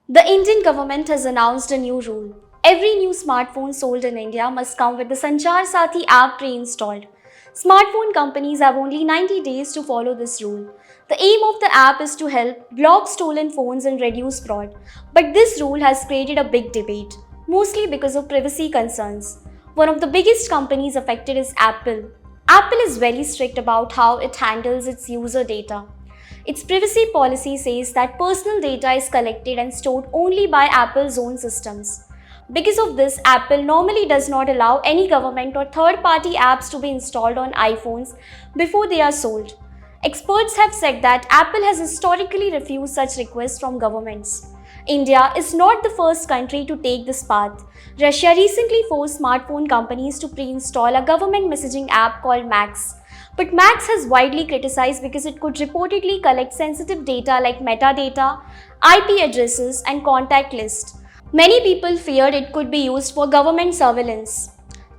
The Indian government has announced a new rule. Every new smartphone sold in India must come with the Sanchar Sathi app pre-installed. Smartphone companies have only 90 days to follow this rule. The aim of the app is to help block stolen phones and reduce fraud. But this rule has created a big debate, mostly because of privacy concerns. One of the biggest companies affected is Apple. Apple is very strict about how it handles its user data. Its privacy policy says that personal data is collected and stored only by Apple's own systems. Because of this, Apple normally does not allow any government or third party apps to be installed on iPhones before they are sold. Experts have said that Apple has historically refused such requests from governments. India is not the first country to take this path. Russia recently forced smartphone companies to pre-install a government messaging app called Max. But Max has widely criticized because it could reportedly collect sensitive data like metadata, IP addresses, and contact lists. Many people feared it could be used for government surveillance.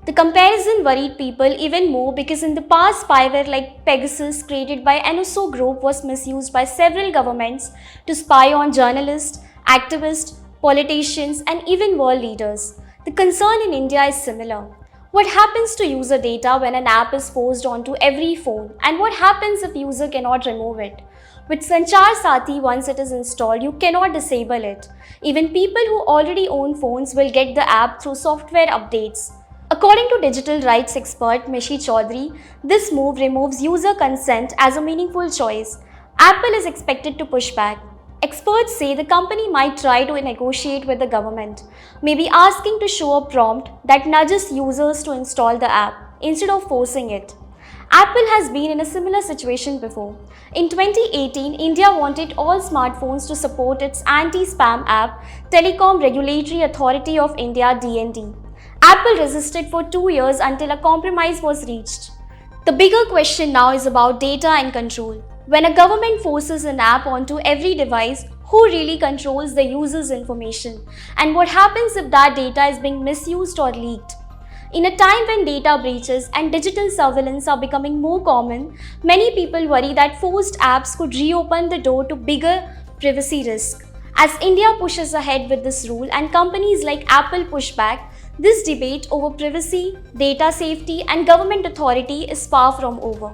The comparison worried people even more because in the past spyware like Pegasus created by NSO Group was misused by several governments to spy on journalists, activists, politicians, and even world leaders. The concern in India is similar. What happens to user data when an app is forced onto every phone, and what happens if user cannot remove it? With Sanchar Sathi, once it is installed, you cannot disable it. Even people who already own phones will get the app through software updates. According to digital rights expert Mishi Chaudhary, this move removes user consent as a meaningful choice. Apple is expected to push back. Experts say the company might try to negotiate with the government, maybe asking to show a prompt that nudges users to install the app instead of forcing it. Apple has been in a similar situation before. In 2018, India wanted all smartphones to support its anti-spam app, Telecom Regulatory Authority of India (DND). Apple resisted for 2 years until a compromise was reached. The bigger question now is about data and control. When a government forces an app onto every device, who really controls the user's information? And what happens if that data is being misused or leaked? In a time when data breaches and digital surveillance are becoming more common, many people worry that forced apps could reopen the door to bigger privacy risks. As India pushes ahead with this rule and companies like Apple push back, this debate over privacy, data safety, and government authority is far from over.